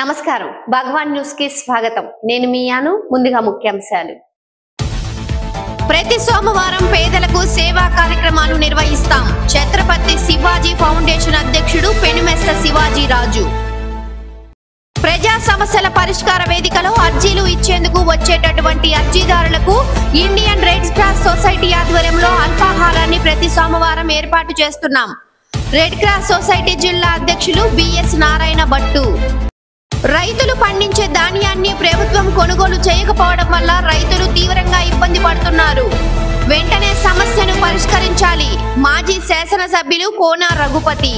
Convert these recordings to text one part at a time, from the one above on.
నమస్కారం భగవాన్ న్యూస్ కి స్వాగతం నేను మీయాను ముందుగా ముఖ్యాంశాలు ప్రతి సోమవారం పేదలకు సేవా కార్యక్రమాలు నిర్వహిస్తాం ఛత్రపతి శివాజీ ఫౌండేషన్ అధ్యక్షుడు పెనుమెస్త శివాజీ రాజు ప్రజా సమస్యల పరిష్కార వేదికలో అర్జీలు ఇచ్చేందుకు వచ్చేటటువంటి అర్జీదారులకు ఇండియన్ రెడ్ క్రాస్ సొసైటీ ఆధ్వర్యంలో అల్పాహారాన్ని ప్రతి సోమవారం ఏర్పాటు చేస్తున్నాం రెడ్ క్రాస్ సొసైటీ జిల్లా అధ్యక్షులు బిఎస్ నారాయణ భట్టు రైతులు పండించే ధాన్యాన్ని ప్రభుత్వం కొనుగోలు చేయకపోవడం వల్ల రైతులు తీవ్రంగా ఇబ్బంది పడుతున్నారు వెంటనే సమస్యను పరిష్కరించాలి మాజీ శాసనసభ్యులు కోన రఘుపతి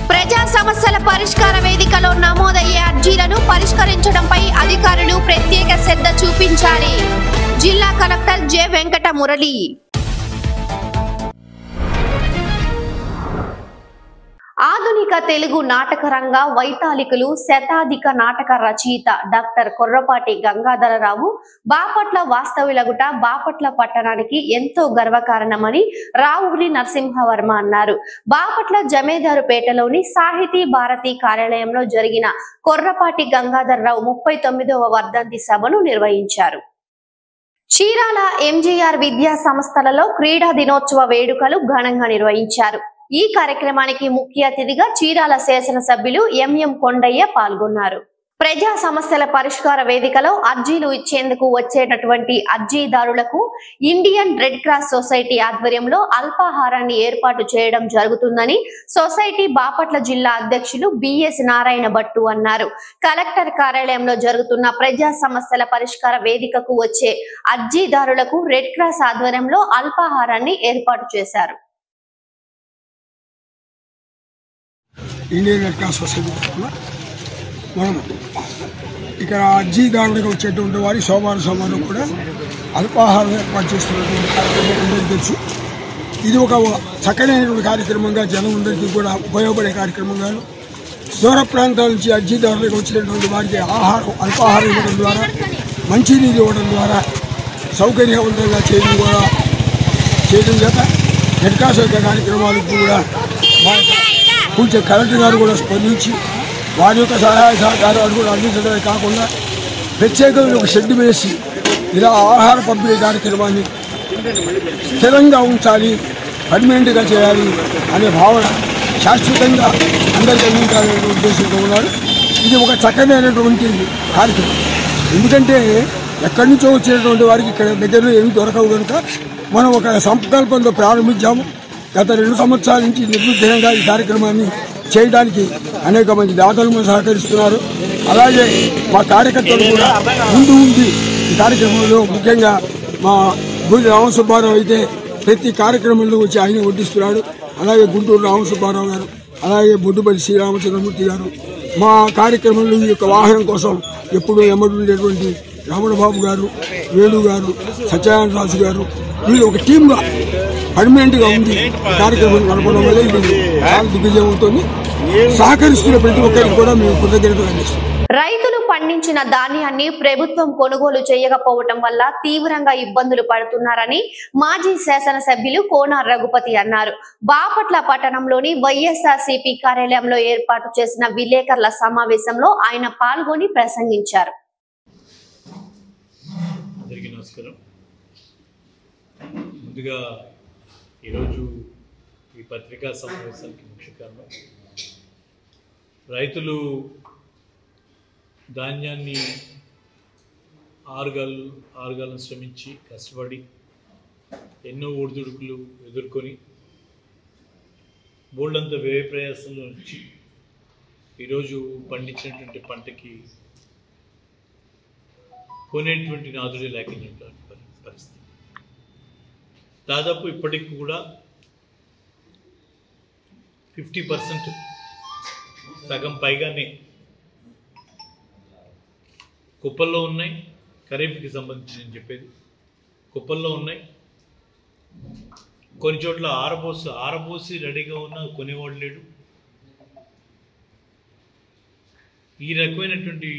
ప్రజా సమస్యల పరిష్కార వేదికలో నమోదయ్యే అర్జీలను పరిష్కరించడంపై అధికారులు ప్రత్యేక శ్రద్ధ చూపించాలి జిల్లా కలెక్టర్ జె వెంకట మురళి ఆధునిక తెలుగు నాటక రంగ వైతాళికులు శతాధిక నాటక రచయిత డాక్టర్ కొర్రపాటి గంగాధరరావు బాపట్ల వాస్తవ్యులగుట బాపట్ల పట్టణానికి ఎంతో గర్వకారణమని రావులి నరసింహవర్మ అన్నారు. బాపట్ల జమేదారుపేటలోని సాహితీ భారతి కార్యాలయంలో జరిగిన కొర్రపాటి గంగాధరరావు 39వ వర్ధంతి సభను నిర్వహించారు. చీరాల ఎంజీఆర్ విద్యా సంస్థలలో క్రీడా దినోత్సవ వేడుకలు ఘనంగా నిర్వహించారు. ఈ కార్యక్రమానికి ముఖ్య అతిథిగా చీరాల శాసనసభ్యులు ఎంఎం కొండయ్య పాల్గొన్నారు. ప్రజా సమస్యల పరిష్కార వేదికలో అర్జీలు ఇచ్చేందుకు వచ్చేటటువంటి అర్జీదారులకు ఇండియన్ రెడ్ క్రాస్ సొసైటీ ఆధ్వర్యంలో అల్పాహారాన్ని ఏర్పాటు చేయడం జరుగుతుందని సొసైటీ బాపట్ల జిల్లా అధ్యక్షులు బిఎస్ నారాయణ భట్టు అన్నారు. కలెక్టర్ కార్యాలయంలో జరుగుతున్న ప్రజా సమస్యల పరిష్కార వేదికకు వచ్చే అర్జీదారులకు రెడ్ క్రాస్ ఆధ్వర్యంలో అల్పాహారాన్ని ఏర్పాటు చేశారు. ఇండియన్ రెడ్ క్రాస్ సొసైటీ తరఫున మనం ఇక్కడ అర్జీదారులుగా వచ్చేటువంటి వారి సోమవారం కూడా అల్పాహారం ఏర్పాటు చేస్తున్నటువంటి కార్యక్రమం అందరికీ తెలుసు. ఇది ఒక చక్కనైనటువంటి కార్యక్రమంగా జనం అందరికీ కూడా ఉపయోగపడే కార్యక్రమంగాను దూర ప్రాంతాల నుంచి అర్జీదారులుగా వచ్చినటువంటి వారికి అల్పాహారం ఇవ్వడం ద్వారా మంచినీరు ఇవ్వడం ద్వారా సౌకర్యవంతంగా చేయడం చేత రెడ్ క్రాస్ యొక్క కార్యక్రమాలకు కూడా కొంచెం కలెక్టర్ గారు కూడా స్పందించి వారి యొక్క సహాయ సహకారాలు కూడా అందించడమే కాకుండా ప్రత్యేకమైన ఒక షెడ్ వేసి ఇలా ఆహార పంపిణీ కార్యక్రమాన్ని స్థిరంగా ఉంచాలి, పర్మనెంట్గా చేయాలి అనే భావన శాశ్వతంగా అందరికీ అందించాలనే ఉద్దేశంతో ఉన్నారు. ఇది ఒక చక్కనైనటువంటి కార్యక్రమం. ఎందుకంటే ఎక్కడి నుంచో వచ్చేటువంటి వారికి ఇక్కడ దగ్గరలో ఏమి దొరకవు కనుక మనం ఒక సంకల్పంతో ప్రారంభించాము. గత 2 సంవత్సరాల నుంచి నిర్విఘ్నంగా ఈ కార్యక్రమాన్ని చేయడానికి అనేక మంది దాతలు సహకరిస్తున్నారు. అలాగే మా కార్యకర్తలు కూడా ముందు ఉండి ఈ కార్యక్రమంలో ముఖ్యంగా మా గుడి రామసుబ్బారావు అయితే ప్రతి కార్యక్రమంలో వచ్చి ఆయన వడ్డిస్తున్నాడు. అలాగే గుంటూరు రామసుబ్బారావు గారు, అలాగే బొడ్డుపల్లి శ్రీరామచంద్రమూర్తి గారు మా కార్యక్రమంలో ఈ యొక్క వాహనం కోసం ఎప్పుడూ ఎమ్మడుండేటువంటి రమణబాబు గారు, వేణు గారు, సత్యనారాయణ రాజు గారు వీళ్ళు ఒక టీమ్గా పర్మనెంట్గా ఉంది కార్యక్రమం నడపడం వల్ల ఇది చాలా దిగ్విజయం అవుతుంది. సహకరిస్తున్న ప్రతి ఒక్కరికి కూడా మేము కృతజ్ఞతలు అందిస్తాం. రైతులు పండించిన ధాన్యాన్ని ప్రభుత్వం కొనుగోలు చేయకపోవటం వల్ల తీవ్రంగా ఇబ్బందులు పడుతున్నారని మాజీ శాసనసభ్యులు కోన రఘుపతి అన్నారు. బాపట్ల పట్టణంలోని వైఎస్ఆర్సీపీ కార్యాలయంలో ఏర్పాటు చేసిన విలేకరుల సమావేశంలో ఆయన పాల్గొని ప్రసంగించారు. ముందుగా ఈరోజు ఈ పత్రికా సమావేశానికి ముఖ్య కారణం రైతులు ధాన్యాన్ని ఆరుగాలను శ్రమించి కష్టపడి ఎన్నో ఒడిదుడుకులు ఎదుర్కొని బోల్డంత వ్యయ ప్రయాసంలో నుంచి ఈరోజు పండించినటువంటి పంటకి కొనేటువంటి నాదుడే లేకపోయినటువంటి పరిస్థితి. దాదాపు ఇప్పటికి కూడా 50% సగం పైగానే కుప్పల్లో ఉన్నాయి. ఖరీఫ్కి సంబంధించి నేను చెప్పేది కుప్పల్లో ఉన్నాయి. కొన్ని చోట్ల ఆరబోసి రెడీగా ఉన్న కొనేవాడు లేడు. ఈ రకమైనటువంటి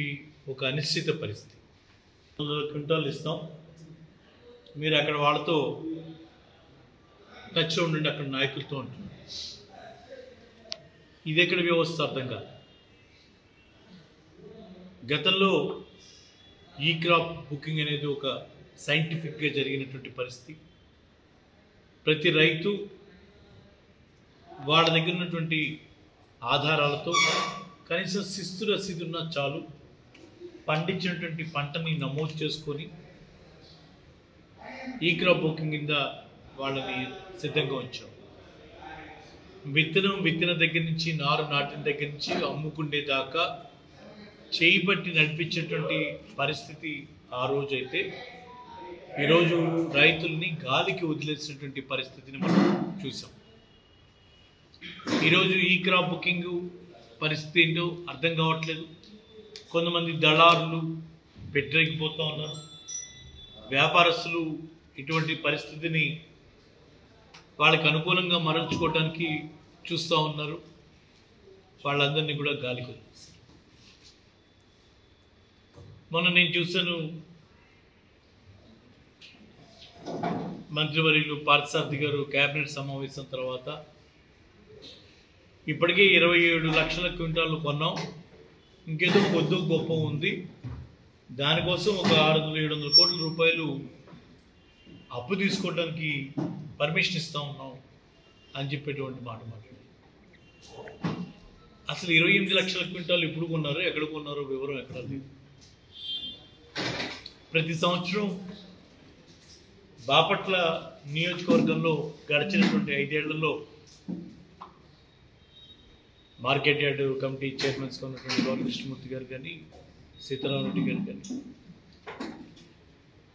ఒక అనిశ్చిత పరిస్థితి. 100 క్వింటాలు ఇస్తాం, మీరు అక్కడ వాళ్ళతో టచ్లో ఉండండి, అక్కడ నాయకులతో ఉంటుంది. ఇది ఎక్కడ వ్యవస్థ అర్థం కాదు. గతంలో ఈ క్రాప్ బుకింగ్ అనేది ఒక సైంటిఫిక్గా జరిగినటువంటి పరిస్థితి. ప్రతి రైతు వాళ్ళ దగ్గర ఉన్నటువంటి ఆధారాలతో కనీసం శిస్తు రసీదు ఉన్నా చాలు పండించినటువంటి పంటని నమోదు చేసుకొని ఈ క్రాప్ బుకింగ్ కింద వాళ్ళని సిద్ధంగా ఉంచాం. విత్తన దగ్గర నుంచి నారు నాటిన దగ్గర నుంచి అమ్ముకునే దాకా చేయి పట్టి నడిపించేటువంటి పరిస్థితి ఆ రోజు అయితే, ఈరోజు రైతుల్ని గాలికి వదిలేసినటువంటి పరిస్థితిని మనం చూసాం. ఈరోజు ఈ క్రాప్ బుకింగ్ పరిస్థితి ఏంటో అర్థం కావట్లేదు. కొంతమంది దళారులు పెట్టలేకపోతూ ఉన్నారు. వ్యాపారస్తులు ఇటువంటి పరిస్థితిని వాళ్ళకి అనుకూలంగా మరల్చుకోవడానికి చూస్తూ ఉన్నారు. వాళ్ళందరినీ కూడా గాలికి వదిలేస్తారు. మొన్న నేను చూశాను, మంత్రివర్యులు పార్థసారథి గారు కేబినెట్ సమావేశం తర్వాత ఇప్పటికే 27 లక్షల క్వింటాలు కొన్నాం, ఇంకేదో కొద్ది గొప్ప ఉంది, దానికోసం ఒక 600-700 కోట్ల రూపాయలు అప్పు తీసుకోవడానికి పర్మిషన్ ఇస్తూ ఉన్నాం అని చెప్పేటువంటి మాట మాట్లాడారు. అసలు 28 లక్షల క్వింటాలు ఎప్పుడు కొన్నారో, ఎక్కడ కొన్నారో వివరం ఎక్కడ లేదు. ప్రతి సంవత్సరం బాపట్ల నియోజకవర్గంలో గడిచినటువంటి 5 ఏళ్లలో మార్కెట్ యార్డ్ కమిటీ చైర్మన్స్గా ఉన్నటువంటి గౌరవ కృష్ణమూర్తి గారు కానీ, సీతారామరెడ్డి గారు కానీ,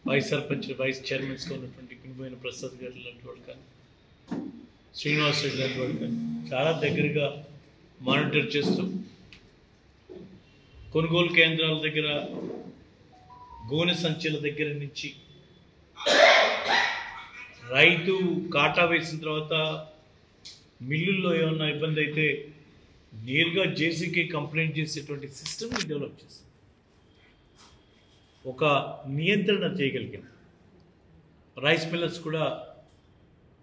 వైస్ చైర్మన్స్గా ఉన్నటువంటి కింబోయిన ప్రసాద్ గారు లాంటి వాళ్ళు కానీ, శ్రీనివాస్ రెడ్డి లాంటి వాళ్ళు కానీ చాలా దగ్గరగా మానిటర్ చేస్తూ కొనుగోలు కేంద్రాల దగ్గర, గోనె సంచుల దగ్గర నుంచి రైతు కాటా వేసిన తర్వాత మిల్లుల్లో ఏమన్నా ఇబ్బంది అయితే నేరుగా జేసీకి కంప్లైంట్ చేసేటువంటి సిస్టమ్ని డెవలప్ చేస్తాం. ఒక నియంత్రణ చేయగలిగాం. రైస్ మిల్లర్స్ కూడా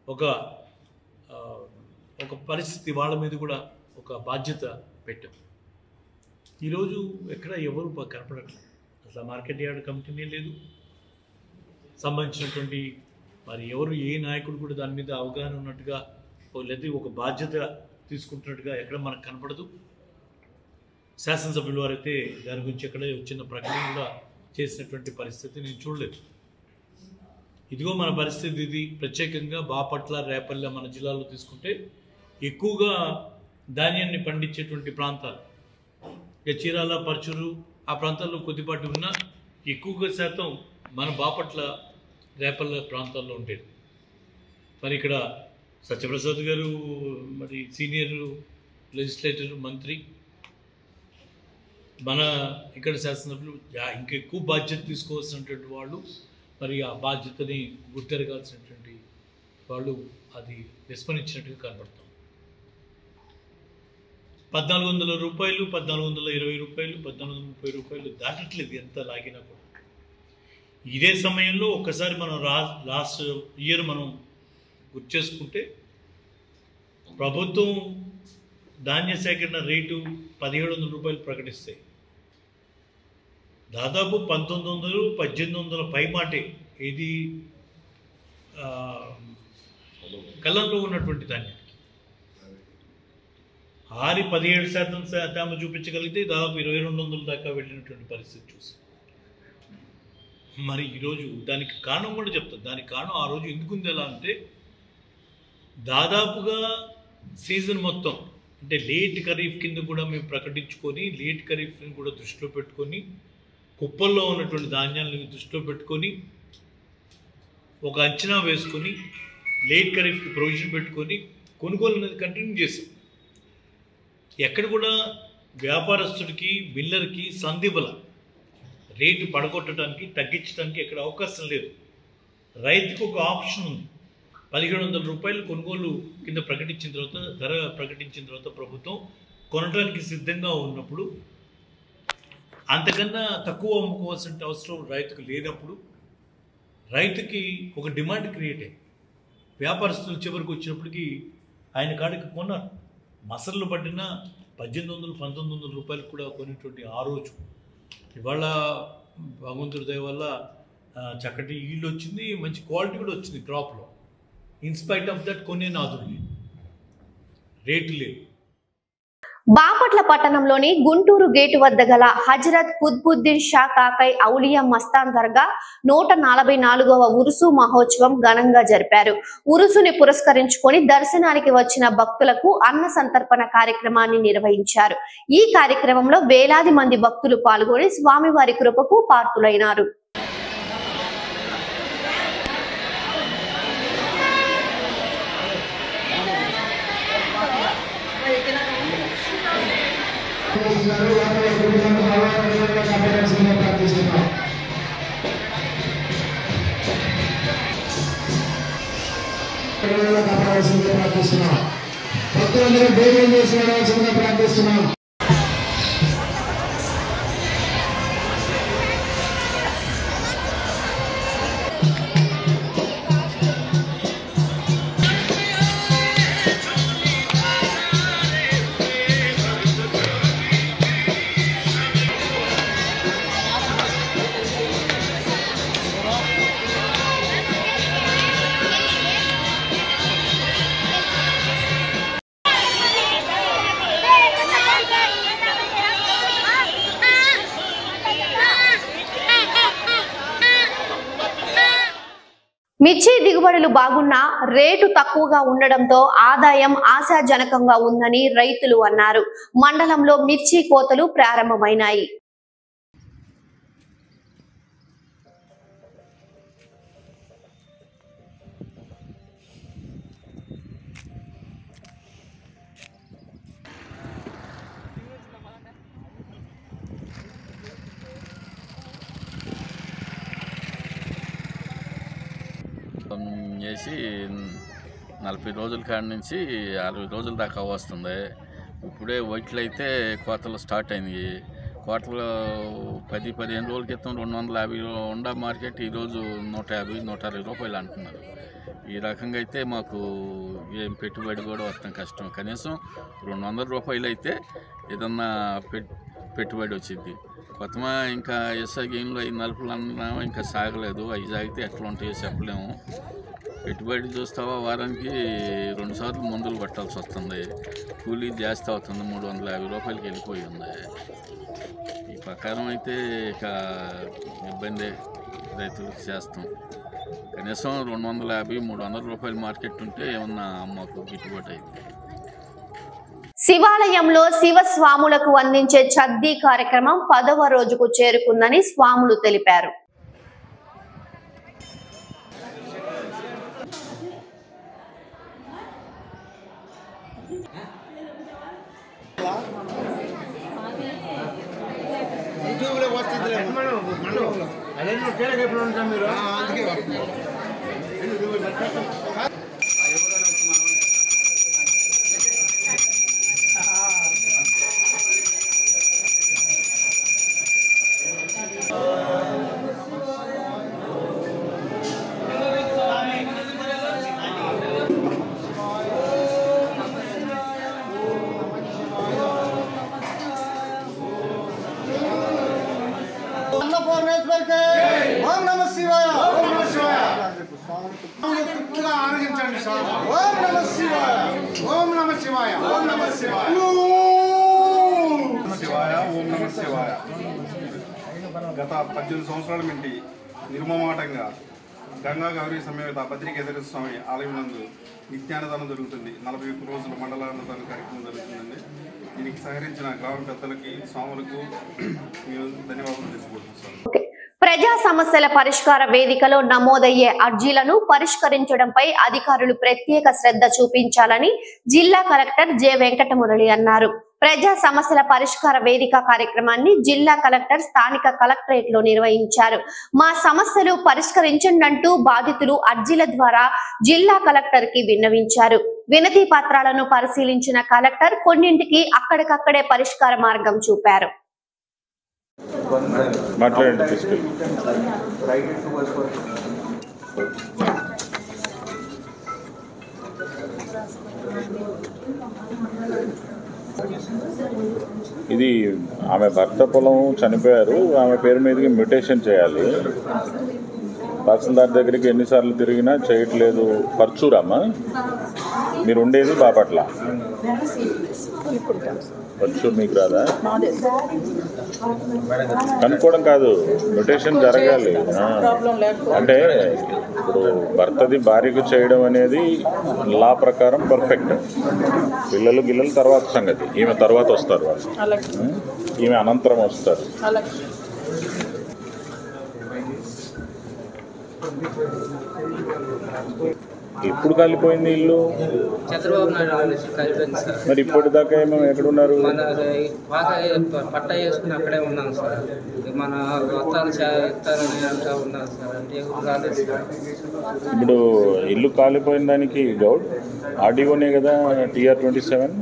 ఒక పరిస్థితి వాళ్ళ మీద కూడా ఒక బాధ్యత పెట్టాం. ఈరోజు ఎక్కడ ఎవరు కనపడట్లేదు. అసలు మార్కెట్ యార్డ్ కమిటీనే లేదు, సంబంధించినటువంటి మరి ఎవరు ఏ నాయకుడు కూడా దాని మీద అవగాహన ఉన్నట్టుగా లేదా ఒక బాధ్యత తీసుకుంటున్నట్టుగా ఎక్కడ మనకు కనపడదు. శాసనసభ్యుల వారైతే దాని గురించి ఎక్కడ వచ్చిన ప్రకటన కూడా చేసినటువంటి పరిస్థితి నేను చూడలేదు. ఇదిగో మన పరిస్థితి ఇది. ప్రత్యేకంగా బాపట్ల, రేపల్లె మన జిల్లాలో తీసుకుంటే ఎక్కువగా ధాన్యాన్ని పండించేటువంటి ప్రాంతాలు, చీరాల, పర్చూరు ఆ ప్రాంతాల్లో కొద్దిపాటి ఉన్నా ఎక్కువగా శాతం మన బాపట్ల, రేపల్లె ప్రాంతాల్లో ఉండేది. మరి ఇక్కడ సత్యప్రసాద్ గారు మరి సీనియర్ లెజిస్లేటర్, మంత్రి, మన ఇక్కడ శాసనసభ్యులు ఇంకా ఎక్కువ బాధ్యత తీసుకోవాల్సినటువంటి వాళ్ళు, మరి ఆ బాధ్యతని గుర్తెరగాల్సినటువంటి వాళ్ళు అది విస్మరించినట్టుగా కనపడతాం. 1400 రూపాయలు, 1420 రూపాయలు, 1430 రూపాయలు దాటట్లేదు ఎంత లాగినా కూడా. ఇదే సమయంలో ఒక్కసారి మనం లాస్ట్ ఇయర్ మనం గుర్తు చేసుకుంటే ప్రభుత్వం ధాన్య సేకరణ రేటు 1700 రూపాయలు ప్రకటిస్తాయి. దాదాపు 1900, 1800 పైమాటే ఇది కళ్ళంలో ఉన్నటువంటి ధాన్యానికి 17% తేమ చూపించగలిగితే దాదాపు 2200 దాకా వెళ్ళినటువంటి పరిస్థితి చూసి, మరి ఈరోజు దానికి కారణం కూడా చెప్తాను. దానికి కారణం ఆ రోజు ఎందుకుంది ఎలా అంటే, దాదాపుగా సీజన్ మొత్తం అంటే లేట్ ఖరీఫ్ కింద కూడా మేము ప్రకటించుకొని, లేట్ ఖరీఫ్ని కూడా దృష్టిలో పెట్టుకొని, కుప్పల్లో ఉన్నటువంటి ధాన్యాలను దృష్టిలో పెట్టుకొని, ఒక అంచనా వేసుకొని, లేట్ ఖరీఫ్కి ప్రొవిజన్ పెట్టుకొని కొనుగోలు అనేది కంటిన్యూ చేసాం. ఎక్కడ కూడా వ్యాపారస్తుడికి, మిల్లర్కి సంధివల రేటు పడగొట్టడానికి, తగ్గించడానికి ఎక్కడ అవకాశం లేదు. రైతుకు ఒక ఆప్షన్ ఉంది. 1700 రూపాయలు కొనుగోలు కింద ప్రకటించిన తర్వాత, ధర ప్రకటించిన తర్వాత ప్రభుత్వం కొనడానికి సిద్ధంగా ఉన్నప్పుడు, అంతకన్నా తక్కువ అమ్ముకోవాల్సిన అవసరం రైతుకు లేనప్పుడు రైతుకి ఒక డిమాండ్ క్రియేట్ అయ్యింది. వ్యాపారస్తులు చివరికి వచ్చినప్పటికీ ఆయన కాడికి కొన్నారు. మసళ్ళు పట్టిన 1800, 1900 రూపాయలు కూడా కొనేటువంటి ఆ రోజు ఇవాళ భగవంతుడి దయ వల్ల చక్కటి ఈల్డ్ వచ్చింది, మంచి క్వాలిటీ కూడా వచ్చింది క్రాప్లో. ఇన్స్పైట్ ఆఫ్ దట్ కొనే నాదులు లేవు, రేటు లేవు. బాపట్ల పట్టణంలోని గుంటూరు గేటు వద్ద గల హజరత్ కుత్బుద్దీన్ షా కాకై ఔలియా మస్తాన్ దర్గా 144వ ఉరుసు మహోత్సవం ఘనంగా జరిపారు. ఉరుసుని పురస్కరించుకొని దర్శనానికి వచ్చిన భక్తులకు అన్న సంతర్పణ కార్యక్రమాన్ని నిర్వహించారు. ఈ కార్యక్రమంలో వేలాది మంది భక్తులు పాల్గొని స్వామివారి కృపకు పాత్రులైనారు. భక్తులందరూ భోజనం చేసి వెళ్ళవలసిందిగా ప్రార్థిస్తున్నాం. మిర్చి దిగుబడులు బాగున్నా రేటు తక్కువగా ఉండడంతో ఆదాయం ఆశాజనకంగా ఉందని రైతులు అన్నారు. మండలంలో మిర్చి కోతలు ప్రారంభమైనాయి. చేసి 40 రోజుల కాడి నుంచి 60 రోజుల దాకా వస్తుంది. ఇప్పుడే వడ్లయితే కోతలు స్టార్ట్ అయినాయి. కోతలు 10-15 రోజుల క్రితం 250 ఉండ మార్కెట్ ఈరోజు 150-160 రూపాయలు అంటున్నారు. ఈ రకంగా అయితే మాకు ఏం పెట్టుబడి కూడా వస్తాం కష్టం. కనీసం 200 రూపాయలు అయితే ఏదన్నా పెట్టుబడి వచ్చింది. కొత్తమా ఇంకా ఇసాగీన్లో ఈ నలుపులు అన్నా ఇంకా సాగలేదు. అవి సాగితే ఎట్లా ఉంటాయో చెప్పలేము. పెట్టుబడి చూస్తావా వారానికి 2 సార్లు మందులు కొట్టాల్సి వస్తుంది. కూలీ జాస్తి అవుతుంది, 350 రూపాయలకి వెళ్ళిపోయి ఉంది. ఈ ప్రకారం అయితే ఇక ఇబ్బంది రైతులకు చేస్తాం. కనీసం 250-300 రూపాయల మార్కెట్ ఉంటే ఏమన్నా మాకు గిట్టుబాటు అయింది. శివాలయంలో శివస్వాములకు అందించే చద్దీ కార్యక్రమం 10వ రోజుకు చేరుకుందని స్వాములు తెలిపారు. ఓం నమః శివాయ. ఓం నమః శివాయ. ఓం నమః శివాయ. ఓం నమః శివాయ. ఓం నమః శివాయ. ఓం నమః శివాయ. గత 18 సంవత్సరాల నుండి నిర్మమాటంగా గంగా గౌరీ సమేత భద్రికేశ్వర స్వామి ఆలయం నందు నిత్యాన్నదానం జరుగుతుంది. 41 రోజుల మండలాన్నదాన కార్యక్రమం జరుగుతుందండి. దీనికి సహకరించిన గ్రామ పెద్దలకి స్వాములకు మేము ధన్యవాదాలు తెలుసుకుంటున్నాం. ప్రజా సమస్యల పరిష్కార వేదికలో నమోదయ్యే అర్జీలను పరిష్కరించడంపై అధికారులు ప్రత్యేక శ్రద్ధ చూపించాలని జిల్లా కలెక్టర్ జె వెంకటమురళి అన్నారు. ప్రజా సమస్యల పరిష్కార వేదిక కార్యక్రమాన్ని జిల్లా కలెక్టర్ స్థానిక కలెక్టరేట్ లో నిర్వహించారు. మా సమస్యలు పరిష్కరించండంటూ బాధితులు అర్జీల ద్వారా జిల్లా కలెక్టర్ కి విన్నవించారు. వినతి పత్రాలను పరిశీలించిన కలెక్టర్ కొన్నింటికి అక్కడికక్కడే పరిష్కార మార్గం చూపారు. ఇది ఆమె భర్త పొలం చనిపోయారు, ఆమె పేరు మీదకి మ్యూటేషన్ చేయాలి. తహసీల్దార్ దగ్గరికి ఎన్నిసార్లు తిరిగినా చేయట్లేదు. పర్చూరమ్మా, మీరు ఉండేది బాపట్ల. పర్చూరు మీకు రాదా? కనుక్కోవడం కాదు, మ్యూటేషన్ జరగాలి. అంటే ఇప్పుడు భర్తది భార్యకు చేయడం అనేది లా ప్రకారం పర్ఫెక్ట్. పిల్లలు తర్వాత సంగతి. ఈమె తర్వాత వస్తారు వాళ్ళు, ఈమె అనంతరం వస్తారు. ఎప్పుడు కాలిపోయింది ఇల్లు? చంద్రబాబు నాయుడు కలిపోయింది సార్. మరి ఇప్పటిదాకా ఏమో ఎక్కడున్నారు? మన పాత పట్ట వేసుకుని అక్కడే ఉన్నాను సార్. మన వస్తాను ఇస్తానని అంటా ఉన్నాను సార్. అంటే రాలేదు సార్. ఇప్పుడు ఇల్లు కాలిపోయిన దానికి గౌడ్ ఆర్డీఓనే కదా, TR-27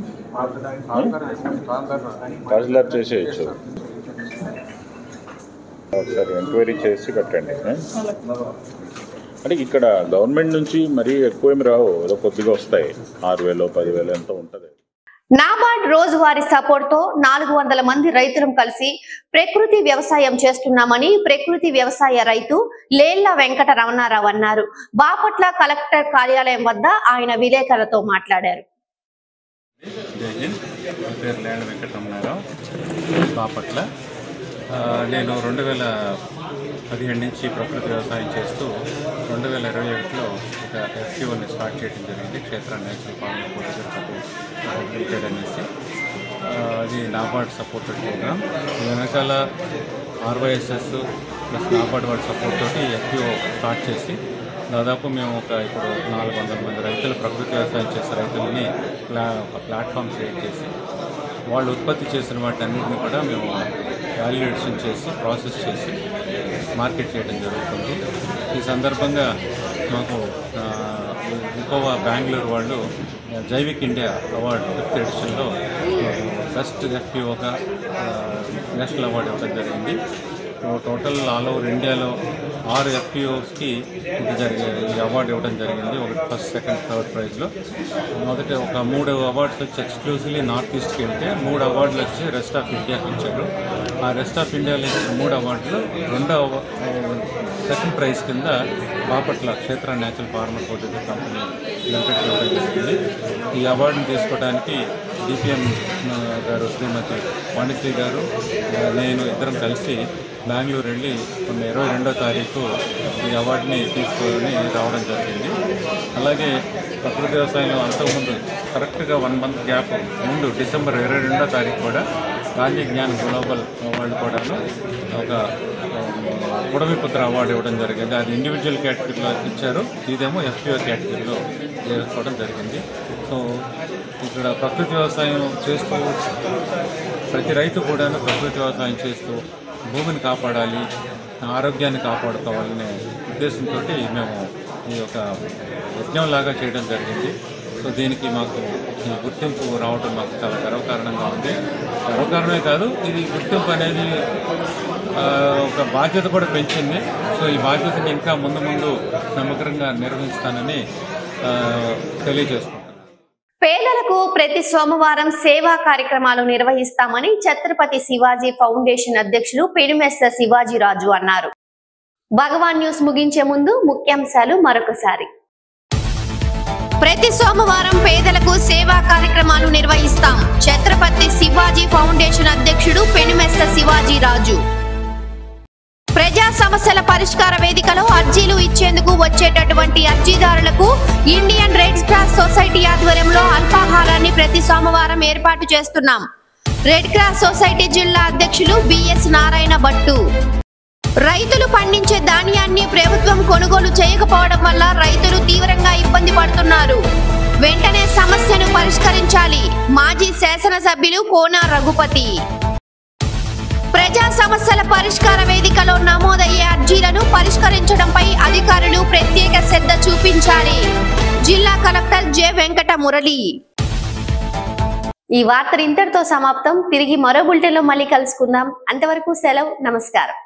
తహసీల్దార్ చేసేయచ్చు. ఒకసారి ఎంక్వైరీ చేసి పెట్టండి. అంటే ఇక్కడ గవర్నమెంట్ నుంచి మరీ ఎక్కువ ఏమి రావు, ఏదో కొద్దిగా వస్తాయి. 6,000 10,000 ఎంతో ఉంటుంది. నాబార్డ్ రోజువారీ సపోర్ట్ తో 400 మంది రైతులను కలిసి ప్రకృతి వ్యవసాయం చేస్తున్నామని ప్రకృతి వ్యవసాయ రైతు లేళ్ల వెంకట రమణారావు అన్నారు. బాపట్ల కలెక్టర్ కార్యాలయం వద్ద ఆయన విలేకరులతో మాట్లాడారు. బాపట్ల నేను 2017 నుంచి ప్రకృతి వ్యవసాయం చేస్తూ 2021లో ఒక FPOని స్టార్ట్ చేయడం జరిగింది. క్షేత్ర నేషనల్ ఫార్మర్ లిమిటెడ్ అనేసి. అది నాబార్డ్ సపోర్టెడ్ ప్రోగ్రామ్. వెనకాల RYSS ప్లస్ నాబార్డ్ వాడి సపోర్ట్ తోటి FPO స్టార్ట్ చేసి దాదాపు మేము ఇప్పుడు 400 మంది రైతులు, ప్రకృతి వ్యవసాయం చేసే రైతులని ఒక ప్లాట్ఫామ్ క్రియేట్ చేసి వాళ్ళు ఉత్పత్తి చేసిన వాటన్నిటిని కూడా మేము వాల్యుయేషన్ చేసి ప్రాసెస్ చేసి మార్కెట్ చేయడం జరుగుతుంది. ఈ సందర్భంగా మాకు ఇంకోవా బెంగళూరు వాళ్ళు జైవిక్ ఇండియా అవార్డు 5th ఎడిషన్లో బెస్ట్ FPOగా నేషనల్ అవార్డు ఇవ్వడం జరిగింది. టోటల్ ఆల్ ఓవర్ ఇండియాలో 6 FPOస్కి ఈ అవార్డు ఇవ్వడం జరిగింది. ఒకటి ఫస్ట్, సెకండ్, థర్డ్ ప్రైజ్లో. మొదటి ఒక 3 అవార్డ్స్ వచ్చి ఎక్స్క్లూజివ్లీ నార్త్ ఈస్ట్కి వెళ్తే 3 అవార్డులు వచ్చి రెస్ట్ ఆఫ్ ఇండియాకి ఇచ్చారు. ఆ రెస్ట్ ఆఫ్ ఇండియాలో ఇచ్చిన 3 అవార్డులు సెకండ్ ప్రైజ్ కింద Bapatla Kshetra natural farmer producer company limited ఇవ్వడం జరిగింది. ఈ అవార్డును తీసుకోవడానికి DPM గారు శ్రీమతి వాణిశ్రీ గారు నేను ఇద్దరం కలిసి బెంగళూరు వెళ్ళి 22వ తారీఖు ఈ అవార్డుని తీసుకొని రావడం జరిగింది. అలాగే ప్రకృతి వ్యవసాయంలో అంతకుముందు కరెక్ట్గా 1 మంత్ గ్యాప్ ముందు డిసెంబర్ 22వ తారీఖు కూడా గాంధీ జ్ఞాన్ గ్లోబల్ వాళ్ళు కూడాను ఒక పుడమిపుత్ర అవార్డు ఇవ్వడం జరిగింది. అది ఇండివిజువల్ కేటగిరీలో ఇచ్చారు, ఇదేమో FPO కేటగిరీలో చేసుకోవడం జరిగింది. సో ఇక్కడ ప్రకృతి వ్యవసాయం చేస్తూ ప్రతి రైతు కూడాను ప్రకృతి వ్యవసాయం చేస్తూ భూమిని కాపాడాలి, ఆరోగ్యాన్ని కాపాడుకోవాలనే ఉద్దేశంతో మేము ఈ యొక్క యజ్ఞంలాగా చేయడం జరిగింది. సో దీనికి మాకు ఈ గుర్తింపు రావడం మాకు చాలా గర్వకారణంగా ఉంది. గర్వకారణమే కాదు, ఇది గుర్తింపు అనేది ఒక బాధ్యత కూడా పెంచింది. సో ఈ బాధ్యతని ఇంకా ముందు సమగ్రంగా నిర్వహిస్తానని తెలియజేస్తున్నాను. పేదలకు ప్రతి సోమవారం సేవా కార్యక్రమాలు నిర్వహిస్తామని ఛత్రపతి శివాజీ ఫౌండేషన్ అధ్యక్షులు పెనుమెస్స శివాజీరాజు అన్నారు. భగవాన్ న్యూస్ ముగించే ముందు ముఖ్యాంశాలు మరొకసారి. ప్రతి సోమవారం పేదలకు సేవా కార్యక్రమాలు నిర్వహిస్తాం. ఛత్రపతి శివాజీ ఫౌండేషన్ అధ్యక్షుడు పెనుమెస్స శివాజీరాజు. ప్రజా సమస్యల పరిష్కార వేదికలో అర్జీలు ఇచ్చేందుకు వచ్చేటటువంటి అర్జీదారులకు ఇండియన్ రెడ్ క్రాస్ సొసైటీ ఆధ్వర్యంలో అల్పాహారాన్ని ప్రతి సోమవారం ఏర్పాటు చేస్తున్నాం. రెడ్ క్రాస్ సొసైటీ జిల్లా అధ్యక్షులు బిఎస్ నారాయణ భట్టు. రైతులు పండించే ధాన్యాన్ని ప్రభుత్వం కొనుగోలు చేయకపోవడం వల్ల రైతులు తీవ్రంగా ఇబ్బంది పడుతున్నారు. వెంటనే సమస్యను పరిష్కరించాలి. మాజీ శాసనసభ్యులు కోన రఘుపతి. ప్రజా సమస్యల పరిష్కార వేదికలో నమోదయ్యే అర్జీలను పరిష్కరించడంపై అధికారులు ప్రత్యేక శ్రద్ధ చూపించాలి. జిల్లా కలెక్టర్ జె వెంకట మురళి. ఈ వార్త ఇంతటితో సమాప్తం. తిరిగి మరో బులెటిన్లో మళ్ళీ కలుసుకుందాం. అంతవరకు సెలవు. నమస్కారం.